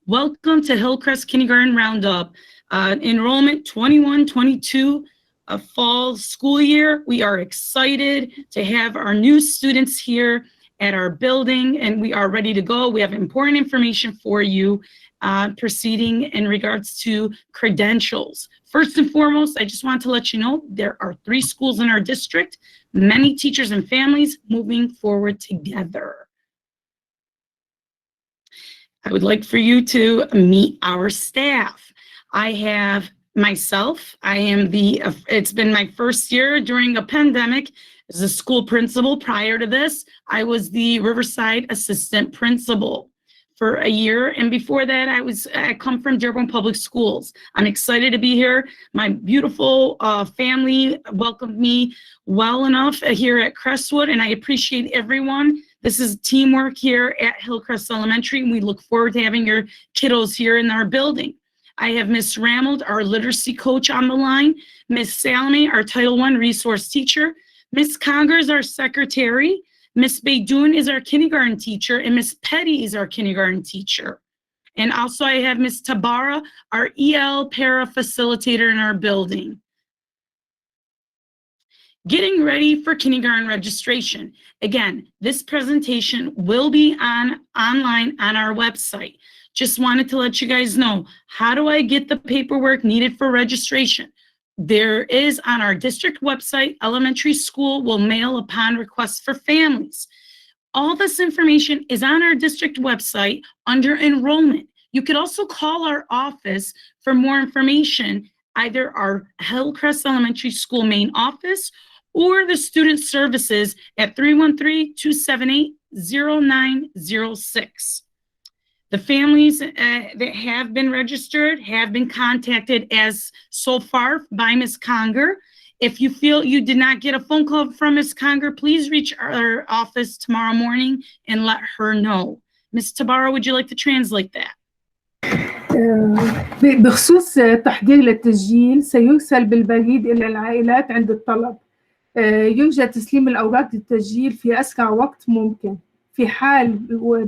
Welcome to Hillcrest Kindergarten Roundup. Enrollment 21-22 fall school year. We are excited to have our new students here at our building, and we are ready to go. We have important information for you proceeding in regards to credentials. First and foremost, I just want to let you know there are 3 schools in our district, many teachers and families moving forward together. I would like for you to meet our staff. I have myself, it's been my first year during a pandemic as a school principal. Prior to this, I was the Riverside assistant principal for a year. And before that, I come from Dearborn Public Schools. I'm excited to be here. My beautiful family welcomed me well enough here at Crestwood, and I appreciate everyone. This is teamwork here at Hillcrest Elementary, and we look forward to having your kiddos here in our building. I have Miss Ramold, our literacy coach, on the line, Miss Salome, our Title I resource teacher, Miss Conger is our secretary, Miss Beydoun is our kindergarten teacher, and Miss Petty is our kindergarten teacher. And also I have Miss Tabara, our EL para facilitator in our building. Getting ready for kindergarten registration. Again, this presentation will be online on our website. Just wanted to let you guys know, how do I get the paperwork needed for registration? There is on our district website, elementary school will mail upon request for families. All this information is on our district website under enrollment. You could also call our office for more information, either our Hillcrest Elementary School main office or the student services at 313-278-0906. The families that have been registered have been contacted as so far by Ms. Conger. If you feel you did not get a phone call from Ms. Conger, please reach our office tomorrow morning and let her know. Ms. Tabara, would you like to translate that? بخصوص تحضير للتسجيل سيرسل بالبريد إلى العائلات عند الطلب. يرجى تسليم الأوراق للتسجيل في أسرع وقت ممكن. في حال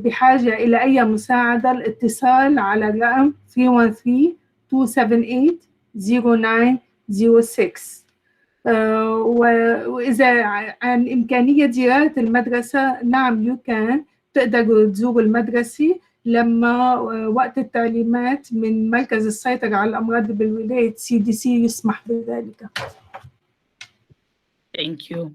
بحاجة إلى أي مساعدة الاتصال على الرقم 313-278-0906. وإذا عن إمكانية زيارة المدرسة، نعم يمكن تقدروا تزوروا المدرسة لما وقت التعليمات من مركز السيطرة على الأمراض بالولاية CDC يسمح بذلك. Thank you.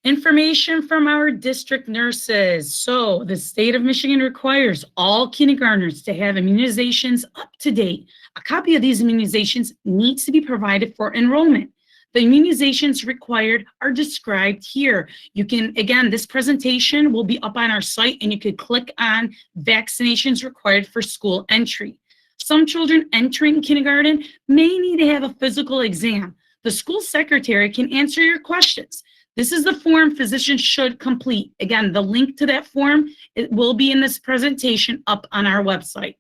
Information from our district nurses. So the state of Michigan requires all kindergartners to have immunizations up to date. A copy of these immunizations needs to be provided for enrollment. The immunizations required are described here. You can, again, this presentation will be up on our site and you could click on vaccinations required for school entry. Some children entering kindergarten may need to have a physical exam. The school secretary can answer your questions. This is the form physicians should complete. Again, the link to that form, it will be in this presentation up on our website.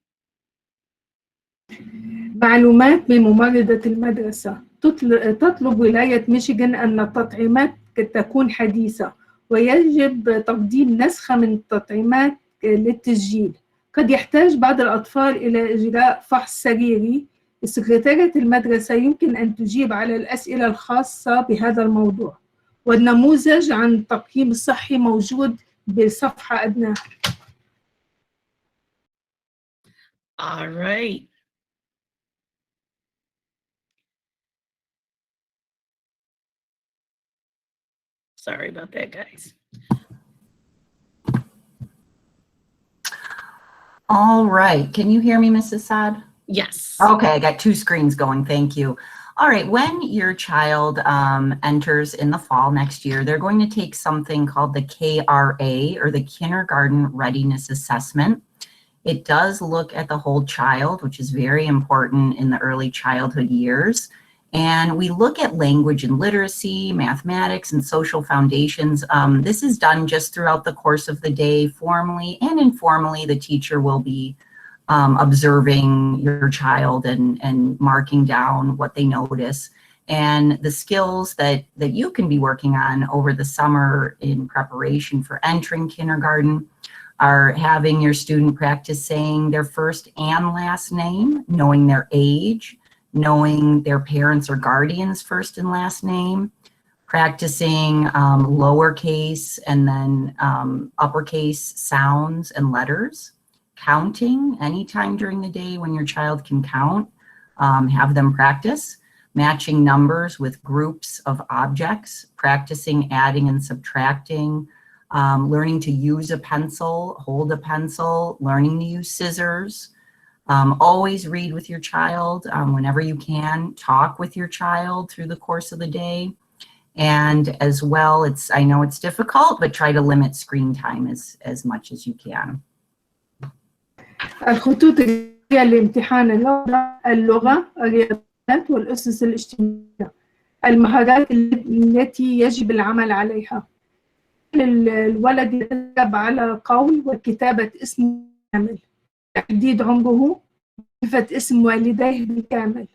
معلومات من ممرضة المدرسة. تطلب ولاية ميشيغان أن التطعيمات تكون حديثة ويجب تقديم نسخة من التطعيمات للتسجيل. قد يحتاج بعض الأطفال إلى إجراء فحص سريري. سكرتارية المدرسة يمكن أن تجيب على الأسئلة الخاصة بهذا الموضوع. والنموذج عن التقييم الصحي موجود بالصفحة أدناها. All right. Sorry about that, guys. All right. Can you hear me, Mrs. Saad? Yes. Okay, I got 2 screens going. Thank you. All right, when your child enters in the fall next year, they're going to take something called the KRA, or the Kindergarten Readiness Assessment. It does look at the whole child, which is very important in the early childhood years. And we look at language and literacy, mathematics, and social foundations. This is done just throughout the course of the day, formally and informally. The teacher will be observing your child and marking down what they notice. And the skills that you can be working on over the summer in preparation for entering kindergarten are having your student practice saying their first and last name, knowing their age, knowing their parents or guardians' first and last name, practicing lowercase and then uppercase sounds and letters, counting anytime during the day when your child can count, have them practice, matching numbers with groups of objects, practicing adding and subtracting, learning to use a pencil, hold a pencil, learning to use scissors. Always read with your child whenever you can. Talk with your child through the course of the day. And as well, I know it's difficult, but try to limit screen time as much as you can. الخطوط الرئيسية لامتحان اللغة، الرياضيات والأسس الاجتماعية، المهارات التي يجب العمل عليها. الولد يتدرب على قول وكتابة اسمه بالكامل، تحديد عمره، معرفة اسم والديه بالكامل،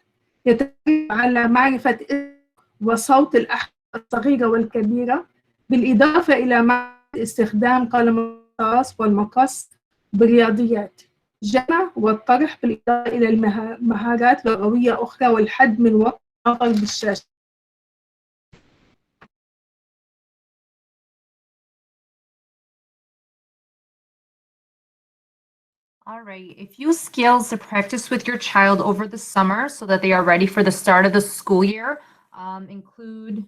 يتدرب على معرفة اسم وصوت الأحرف الصغيرة والكبيرة، بالإضافة إلى معرفة استخدام قلم الرصاص والمقص بالرياضيات، جمع والطرح، بالإضافة إلى مهارات لغوية أخرى، والحد من وقت النظر بالشاشة. All right, a few skills to practice with your child over the summer so that they are ready for the start of the school year include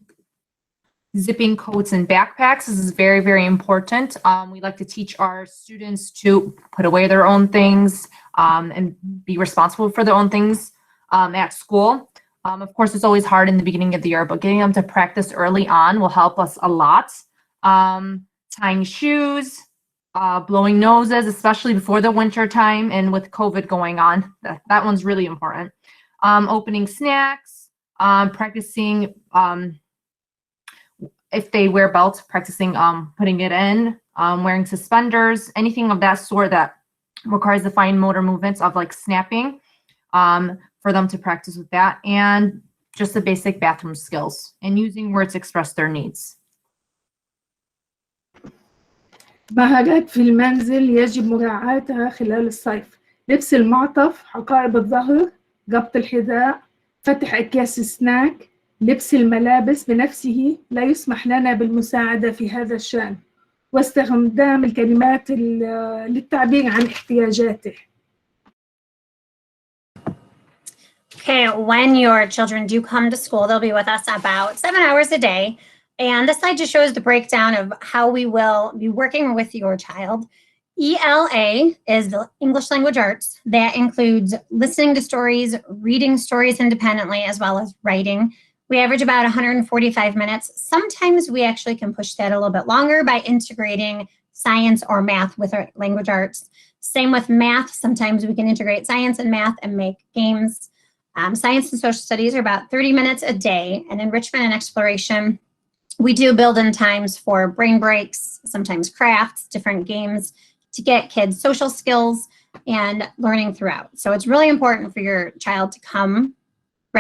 zipping coats and backpacks. This is very, very important. We like to teach our students to put away their own things and be responsible for their own things at school. Of course, it's always hard in the beginning of the year, but getting them to practice early on will help us a lot. Tying shoes, blowing noses, especially before the winter time and with COVID going on. That one's really important. Opening snacks, practicing, if they wear belts, practicing putting it in, wearing suspenders, anything of that sort that requires the fine motor movements of like snapping, for them to practice with that, and just the basic bathroom skills and using words to express their needs. مهارات في المنزل يجب مراعاتها خلال الصيف: لبس المعطف، حقائب الظهر، ربط الحذاء، فتح أكياس السناك، لبس الملابس بنفسه، لا يسمح لنا بالمساعدة في هذا الشأن، واستخدام الكلمات للتعبير عن احتياجاته. Okay, when your children do come to school, they'll be with us about 7 hours a day. And this slide just shows the breakdown of how we will be working with your child. ELA is the English Language Arts. That includes listening to stories, reading stories independently, as well as writing. We average about 145 minutes. Sometimes we actually can push that a little bit longer by integrating science or math with our language arts. Same with math. Sometimes we can integrate science and math and make games. Science and social studies are about 30 minutes a day, and enrichment and exploration, we do build in times for brain breaks, sometimes crafts, different games to get kids social skills and learning throughout. So it's really important for your child to come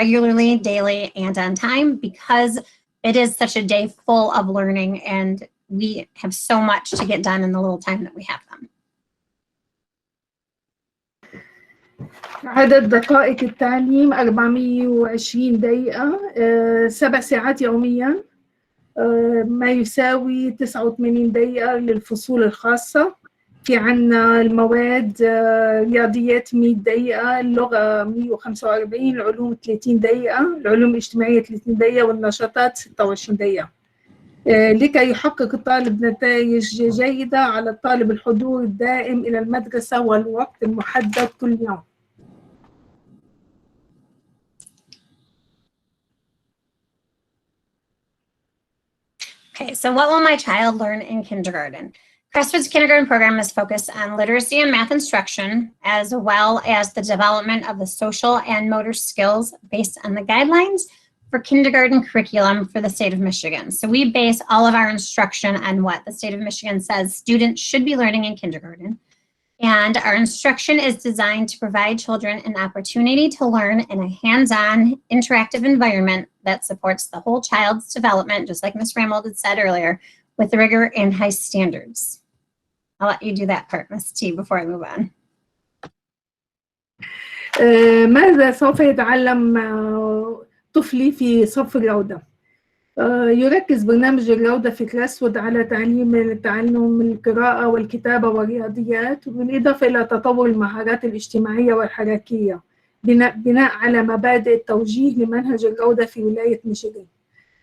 regularly, daily, and on time, because it is such a day full of learning and we have so much to get done in the little time that we have them. عدد دقائق التعليم 420 دقيقة، 7 ساعات يومياً، ما يساوي 89 دقيقة للفصول الخاصة. في عنا المواد رياضيات 100 دقيقة، اللغة 145، العلوم 30 دقيقة، العلوم الاجتماعية 30 دقيقة، والنشاطات 26 دقيقة. لكي يحقق الطالب نتائج جيدة، على الطالب الحضور الدائم إلى المدرسة والوقت المحدد كل يوم. Okay, so what will my child learn in kindergarten? Crestwood's kindergarten program is focused on literacy and math instruction, as well as the development of the social and motor skills based on the guidelines for kindergarten curriculum for the state of Michigan. So we base all of our instruction on what the state of Michigan says students should be learning in kindergarten. And our instruction is designed to provide children an opportunity to learn in a hands-on, interactive environment that supports the whole child's development, just like Ms. Ramold had said earlier, with rigor and high standards. I'll let you do that part, Miss T, before I move on. ماذا سوف يتعلم طفلي في صف الروضة؟ يركز برنامج الروضة في كريستوود على تعلم القراءة والكتابة والرياضيات، بالإضافة إلى تطور المهارات الاجتماعية والحركية بناء على مبادئ التوجيه لمنهج الروضة في ولاية ميشيغان.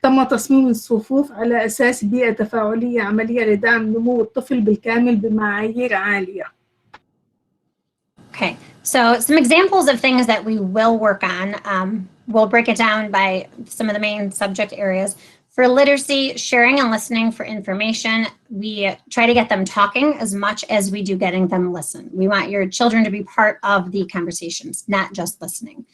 تم تصميم الصفوف على أساس بيئة تفاعلية عملية لدعم نمو الطفل بالكامل بمعايير عالية. Okay, so some examples of things that we will work on. We'll break it down by some of the main subject areas. For literacy, sharing and listening for information, we try to get them talking as much as we do getting them listen. We want your children to be part of the conversations, not just listening.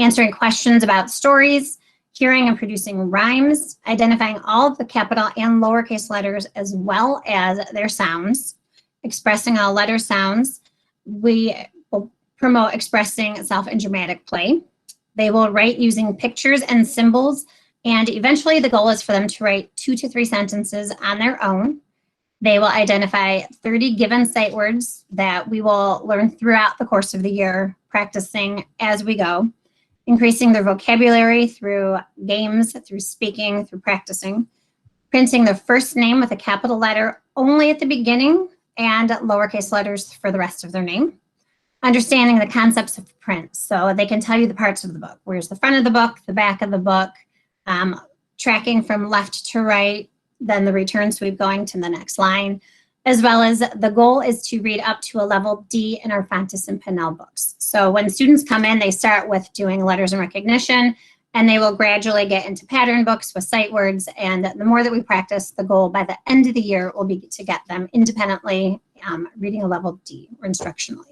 Answering questions about stories, hearing and producing rhymes, identifying all of the capital and lowercase letters as well as their sounds, expressing all letter sounds. We will promote expressing self and dramatic play. They will write using pictures and symbols, and eventually the goal is for them to write 2 to 3 sentences on their own. They will identify 30 given sight words that we will learn throughout the course of the year, practicing as we go, increasing their vocabulary through games, through speaking, through practicing, printing their first name with a capital letter only at the beginning and lowercase letters for the rest of their name. Understanding the concepts of print, so they can tell you the parts of the book. Where's the front of the book, the back of the book, tracking from left to right, then the return sweep going to the next line, as well as the goal is to read up to a level D in our Fontes and Pinnell books. So when students come in, they start with doing letters and recognition, and they will gradually get into pattern books with sight words. And the more that we practice, the goal by the end of the year will be to get them independently reading a level D or instructionally.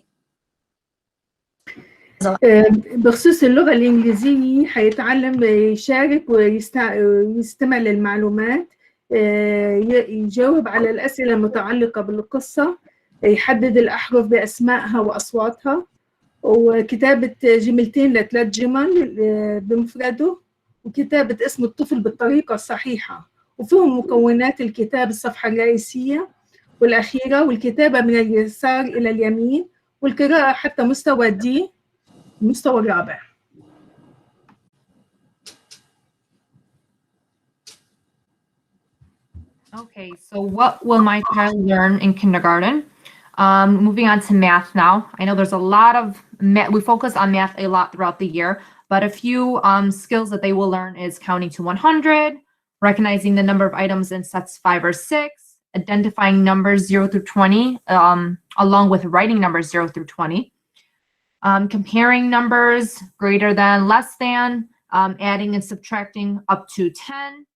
بخصوص اللغة الإنجليزية هيتعلم يشارك ويستمع للمعلومات، يجاوب على الأسئلة المتعلقة بالقصة، يحدد الأحرف بأسمائها وأصواتها، وكتابة جملتين ل3 جمل بمفرده، وكتابة اسم الطفل بالطريقة الصحيحة، وفهم مكونات الكتاب الصفحة الرئيسية والأخيرة، والكتابة من اليسار إلى اليمين، والقراءة حتى مستوى D المستوى الرابع. Okay, so what will my child learn in kindergarten? Moving on to math now. I know there's a lot of we focus on math a lot throughout the year, but a few skills that they will learn is counting to 100, recognizing the number of items in sets 5 or 6, identifying numbers 0 through 20, along with writing numbers 0 through 20. Comparing numbers greater than, less than, adding and subtracting up to 10,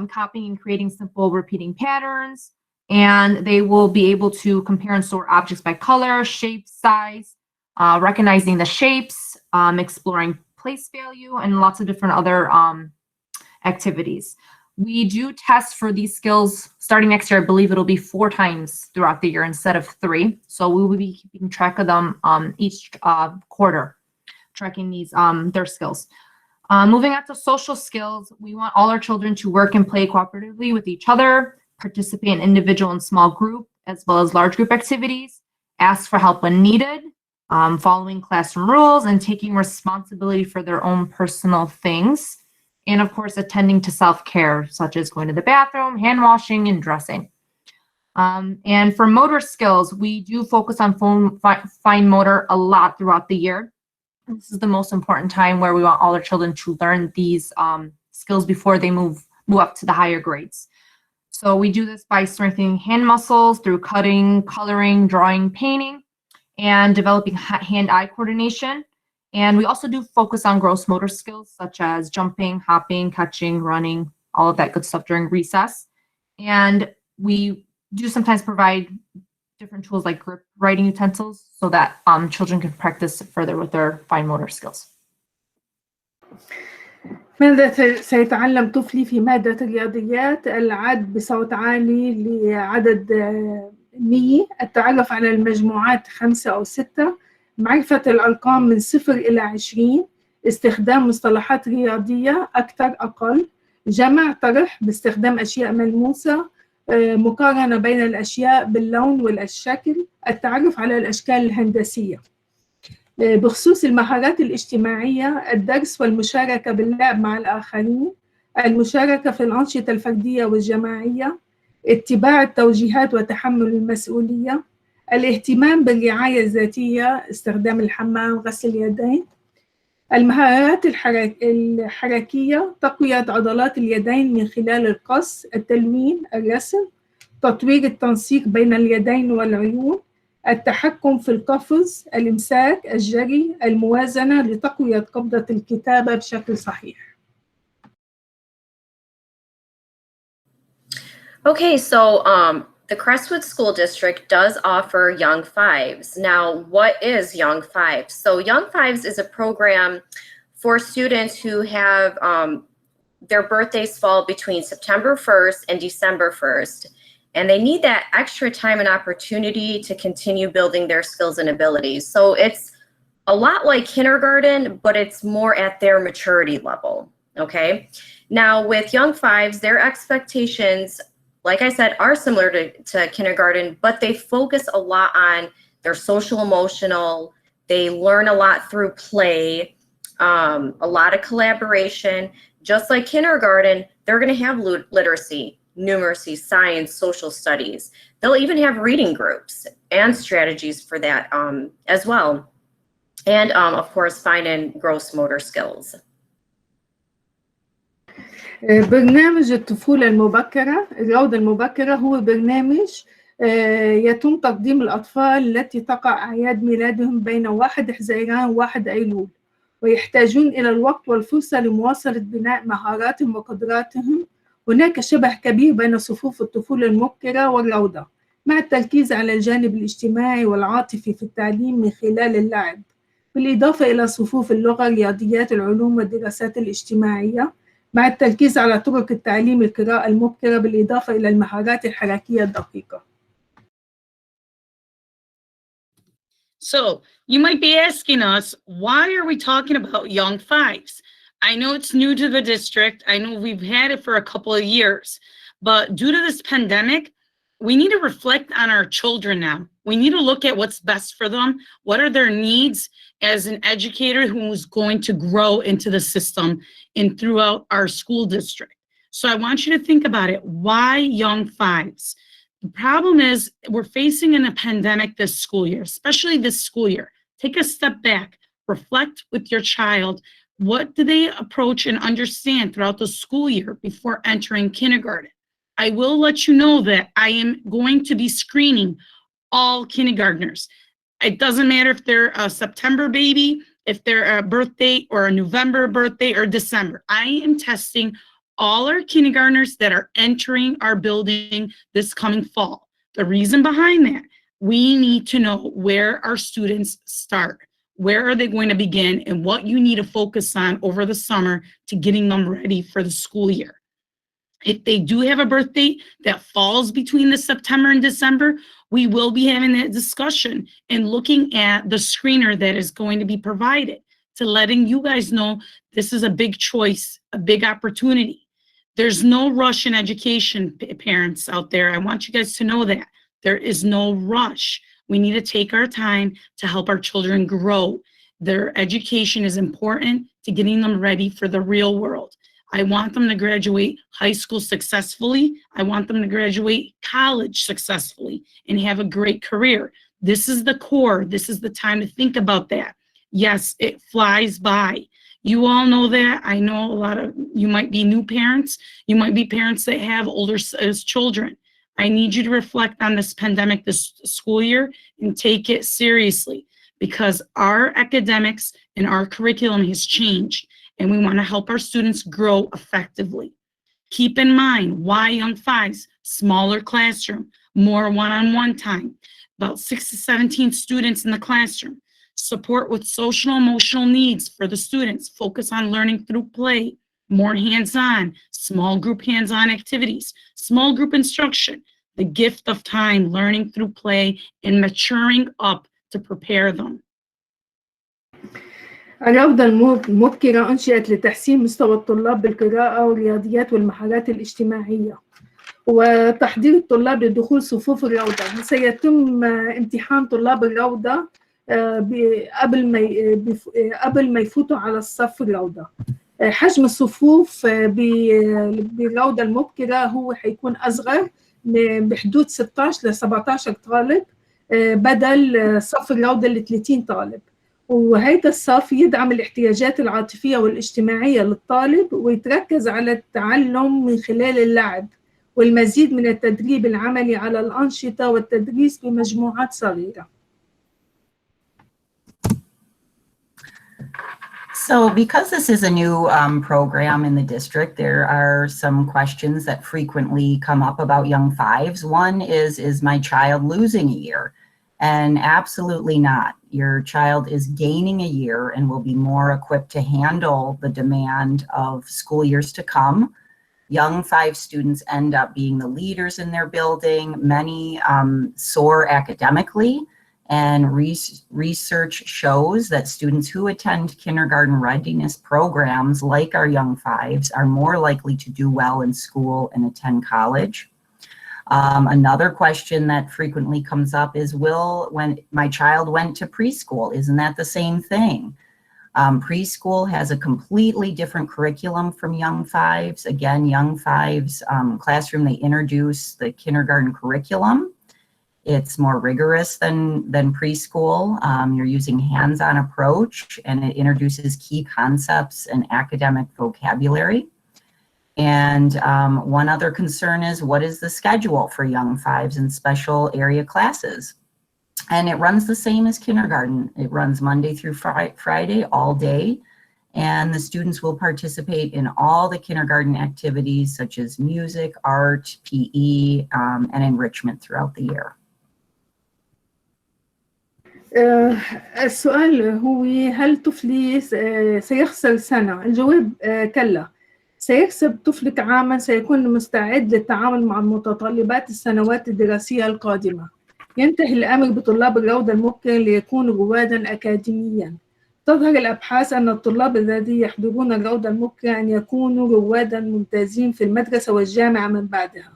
copying and creating simple repeating patterns, and they will be able to compare and sort objects by color, shape, size, recognizing the shapes, exploring place value, and lots of different other activities. We do tests for these skills starting next year. I believe it'll be 4 times throughout the year instead of 3. So we will be keeping track of them each quarter, tracking these their skills. Moving on to social skills, we want all our children to work and play cooperatively with each other, participate in individual and small group, as well as large group activities, ask for help when needed, following classroom rules, and taking responsibility for their own personal things. And of course, attending to self-care, such as going to the bathroom, hand washing, and dressing. And for motor skills, we do focus on fine motor a lot throughout the year. This is the most important time where we want all our children to learn these skills before they move up to the higher grades. So we do this by strengthening hand muscles through cutting, coloring, drawing, painting, and developing hand-eye coordination. And we also do focus on gross motor skills such as jumping, hopping, catching, running, all of that good stuff during recess. And we do sometimes provide different tools like grip writing utensils so that children can practice further with their fine motor skills. ماذا سيتعلم طفلي في مادة الرياضيات؟ العد بصوت عالي لعدد 100، التعرف على المجموعات 5 أو 6، معرفة الأرقام من 0 إلى 20، استخدام مصطلحات رياضية أكثر أقل، جمع طرح باستخدام أشياء ملموسة، مقارنة بين الأشياء باللون والشكل، التعرف على الأشكال الهندسية. بخصوص المهارات الاجتماعية، الدرس والمشاركة باللعب مع الآخرين، المشاركة في الأنشطة الفردية والجماعية، اتباع التوجيهات وتحمل المسؤولية، الاهتمام بالرعاية الذاتية، استخدام الحمام، غسل اليدين. المهارات الحركية، تقوية عضلات اليدين من خلال القص، التلوين، الرسم، تطوير التنسيق بين اليدين والعيون، التحكم في القفز، الإمساك، الجري، الموازنة لتقوية قبضة الكتابة بشكل صحيح. Okay, so the Crestwood School District does offer Young Fives. Now, what is Young Fives? So Young Fives is a program for students who have their birthdays fall between September 1st and December 1st. And they need that extra time and opportunity to continue building their skills and abilities. So it's a lot like kindergarten, but it's more at their maturity level, okay? Now with Young Fives, their expectations, like I said, are similar to kindergarten, but they focus a lot on their social emotional. They learn a lot through play, a lot of collaboration. Just like kindergarten, they're gonna have literacy, numeracy, science, social studies. They'll even have reading groups and strategies for that as well. And of course, fine and gross motor skills. برنامج الطفولة المبكرة، الروضة المبكرة، هو برنامج يتم تقديم الأطفال التي تقع أعياد ميلادهم بين 1 حزيران و1 أيلول، ويحتاجون إلى الوقت والفرصة لمواصلة بناء مهاراتهم وقدراتهم. هناك شبه كبير بين صفوف الطفولة المبكرة والروضة، مع التركيز على الجانب الاجتماعي والعاطفي في التعليم من خلال اللعب، بالإضافة إلى صفوف اللغة، الرياضيات، العلوم والدراسات الاجتماعية، مع التركيز على طرق التعليم القراءة المبكرة بالإضافة إلى المهارات الحركية الدقيقة. So you might be asking us, why are we talking about Young Fives? I know it's new to the district. I know we've had it for a couple of years, but due to this pandemic, we need to reflect on our children now. We need to look at what's best for them. What are their needs as an educator who's going to grow into the system and throughout our school district? So I want you to think about it. Why Young Fives? The problem is we're facing in a pandemic this school year, especially this school year. Take a step back, reflect with your child. What do they approach and understand throughout the school year before entering kindergarten? I will let you know that I am going to be screening all kindergartners. It doesn't matter if they're a September baby, if they're a birthday or a November birthday or December. I am testing all our kindergartners that are entering our building this coming fall. The reason behind that, we need to know where our students start. Where are they going to begin and what you need to focus on over the summer to getting them ready for the school year. If they do have a birthday that falls between the September and December, we will be having that discussion and looking at the screener that is going to be provided to letting you guys know this is a big choice, a big opportunity. There's no rush in education, parents out there. I want you guys to know that. There is no rush. We need to take our time to help our children grow. Their education is important to getting them ready for the real world. I want them to graduate high school successfully. I want them to graduate college successfully and have a great career. This is the core. This is the time to think about that. Yes, it flies by. You all know that. I know a lot of you might be new parents. You might be parents that have older children. I need you to reflect on this pandemic this school year and take it seriously because our academics and our curriculum has changed and we want to help our students grow effectively. Keep in mind why Young Fives, smaller classroom, more one-on-one time, about 6 to 17 students in the classroom. Support with social emotional needs for the students. Focus on learning through play, more hands-on, small group hands-on activities, small group instruction, the gift of time, learning through play, and maturing up to prepare them. الروضة المبكرة أنشئت لتحسين مستوى الطلاب بالقراءة والرياضيات والمهارات الاجتماعية، وتحضير الطلاب لدخول صفوف الروضة. سيتم امتحان طلاب الروضة قبل ما يفوتوا على الصف الروضة. حجم الصفوف بالروضة المبكرة هو حيكون أصغر بحدود 16 ل 17 طالب بدل صف الروضة اللي 30 طالب. وهيدا الصف يدعم الاحتياجات العاطفية والاجتماعية للطالب ويتركز على التعلم من خلال اللعب والمزيد من التدريب العملي على الأنشطة والتدريس بمجموعات صغيرة. So because this is a new program in the district, there are some questions that frequently come up about young fives. One is my child losing a year? And absolutely not. Your child is gaining a year and will be more equipped to handle the demand of school years to come. Young five students end up being the leaders in their building. Many soar academically. And research shows that students who attend kindergarten readiness programs like our young fives are more likely to do well in school and attend college. Another question that frequently comes up is, when my child went to preschool, isn't that the same thing? Preschool has a completely different curriculum from young fives. Again, young fives classroom, they introduce the kindergarten curriculum. It's more rigorous than preschool. You're using hands-on approach, and it introduces key concepts and academic vocabulary. And one other concern is, what is the schedule for young fives and special area classes? And it runs the same as kindergarten. It runs Monday through Friday all day. And the students will participate in all the kindergarten activities such as music, art, PE, and enrichment throughout the year. السؤال هو هل طفلي سيخسر سنة؟ الجواب كلا. سيكسب طفلك عاما سيكون مستعد للتعامل مع متطلبات السنوات الدراسية القادمة. ينتهي الأمر بطلاب الروضة المبكرة ليكونوا رواداً أكاديمياً. تظهر الأبحاث أن الطلاب الذين يحضرون الروضة المبكرة أن يكونوا رواداً ممتازين في المدرسة والجامعة من بعدها.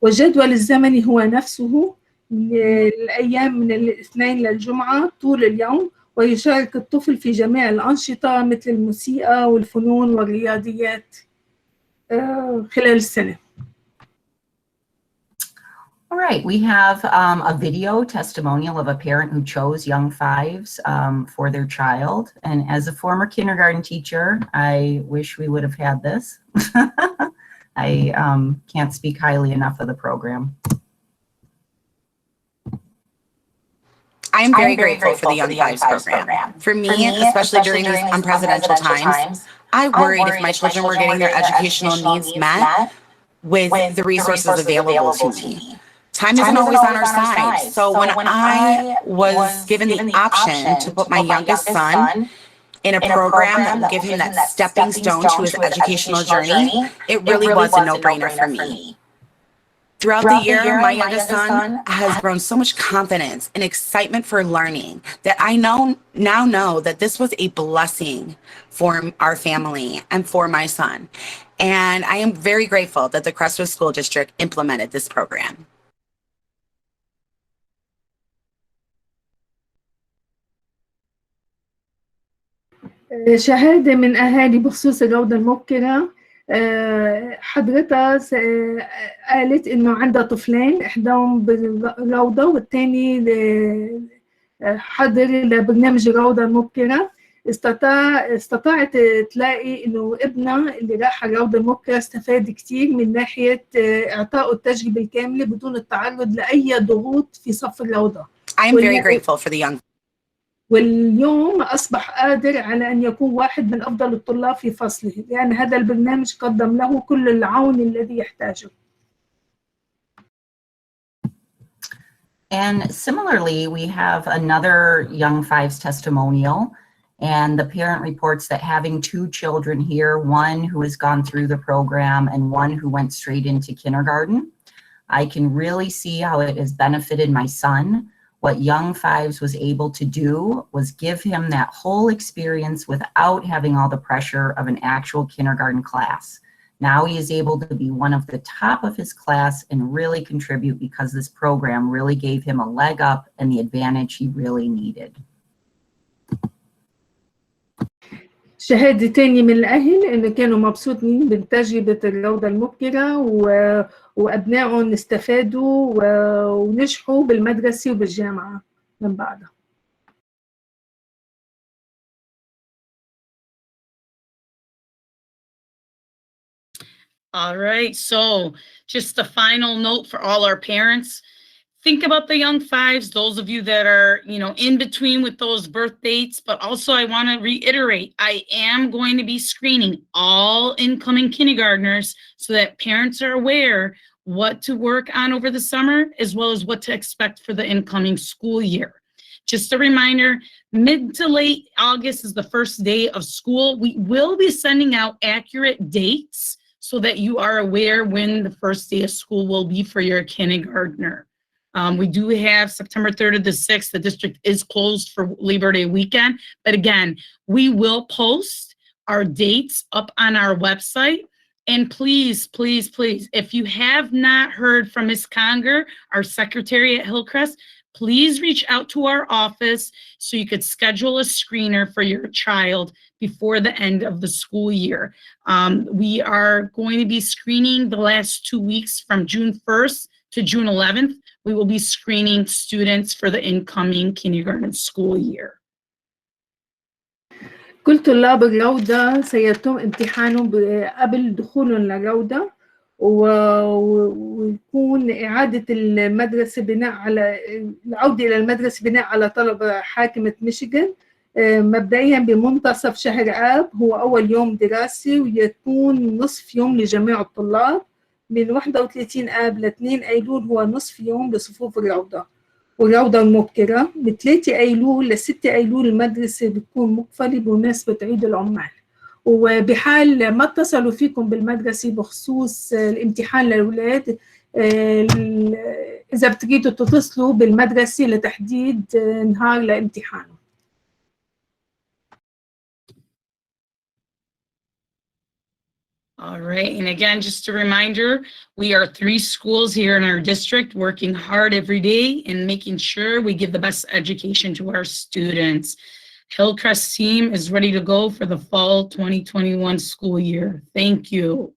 والجدول الزمني هو نفسه الأيام من الاثنين للجمعة طول اليوم، ويشارك الطفل في جميع الأنشطة مثل الموسيقى والفنون والرياضيات خلال السنة. All right, we have a video testimonial of a parent who chose young fives for their child. And as a former kindergarten teacher, I wish we would have had this. I can't speak highly enough of the program. I am very grateful for the Young Fives program. For me, especially during these unprecedented times, I worried if my children were getting their educational needs met with the resources available to me. Time isn't always on our side. So when I was given the option to put my youngest son in a program that would give him that stepping stone to his educational journey, it really was a no-brainer for me. Throughout the year, my youngest son has grown so much confidence and excitement for learning that I now know that this was a blessing for our family and for my son. And I am very grateful that the Crestwood School District implemented this program. شهادة من أهالي بخصوص الروضة المبكرة. حضرتها قالت إنه عندها طفلين، إحداهم بالروضة والتاني حضر لبرنامج الروضة المبكرة. استطاعت تلاقي إنه ابنها اللي راح الروضة المبكرة استفاد كتير من ناحية إعطائه التجربة الكاملة بدون التعرض لأي ضغوط في صف الروضة. I am very grateful for the young. واليوم أصبح قادر على أن يكون واحد من أفضل الطلاب في فصله، لأن هذا البرنامج قدم له كل العون الذي يحتاجه. And similarly, we have another Young Fives testimonial, and the parent reports that having two children here, one who has gone through the program and one who went straight into kindergarten, I can really see how it has benefited my son. What Young Fives was able to do was give him that whole experience without having all the pressure of an actual kindergarten class. Now he is able to be one of the top of his class and really contribute because this program really gave him a leg up and the advantage he really needed. شهادة تاني من الأهل إن كانوا مبسوطين بتجربة الروضة المبكرة وأبنائهم استفادوا ونجحوا بالمدرسة وبالجامعة من بعدها. All right, so just a final note for all our parents. Think about the young fives, those of you that are, in between with those birth dates, but also I want to reiterate, I am going to be screening all incoming kindergartners so that parents are aware what to work on over the summer, as well as what to expect for the incoming school year. Just a reminder, mid to late August is the first day of school. We will be sending out accurate dates so that you are aware when the first day of school will be for your kindergartner. We do have September 3rd to the 6th. The district is closed for Labor Day weekend. But again, we will post our dates up on our website. And please, please, please, if you have not heard from Ms. Conger, our secretary at Hillcrest, please reach out to our office so you could schedule a screener for your child before the end of the school year. We are going to be screening the last 2 weeks from June 1st to June 11th. We will be screening students for the incoming kindergarten school year. كل طلاب الروضة سيتم امتحانهم قبل دخولهم للروضة ويكون إعادة المدرسة بناء على العودة إلى المدرسة بناء على طلب حاكمة ميشيغان مبدئيا بمنتصف شهر آب هو أول يوم دراسي ويكون نصف يوم لجميع الطلاب من 31 آب ل 2 أيلول هو نصف يوم لصفوف الروضة والروضة المبكرة من 3 أيلول ل 6 أيلول المدرسة بتكون مقفلة بمناسبة عيد العمال وبحال ما اتصلوا فيكم بالمدرسة بخصوص الامتحان للأولاد إذا بتريدوا تتصلوا بالمدرسة لتحديد نهار لامتحانه. All right, and again, just a reminder, we are 3 schools here in our district working hard every day and making sure we give the best education to our students. Hillcrest team is ready to go for the fall 2021 school year. Thank you.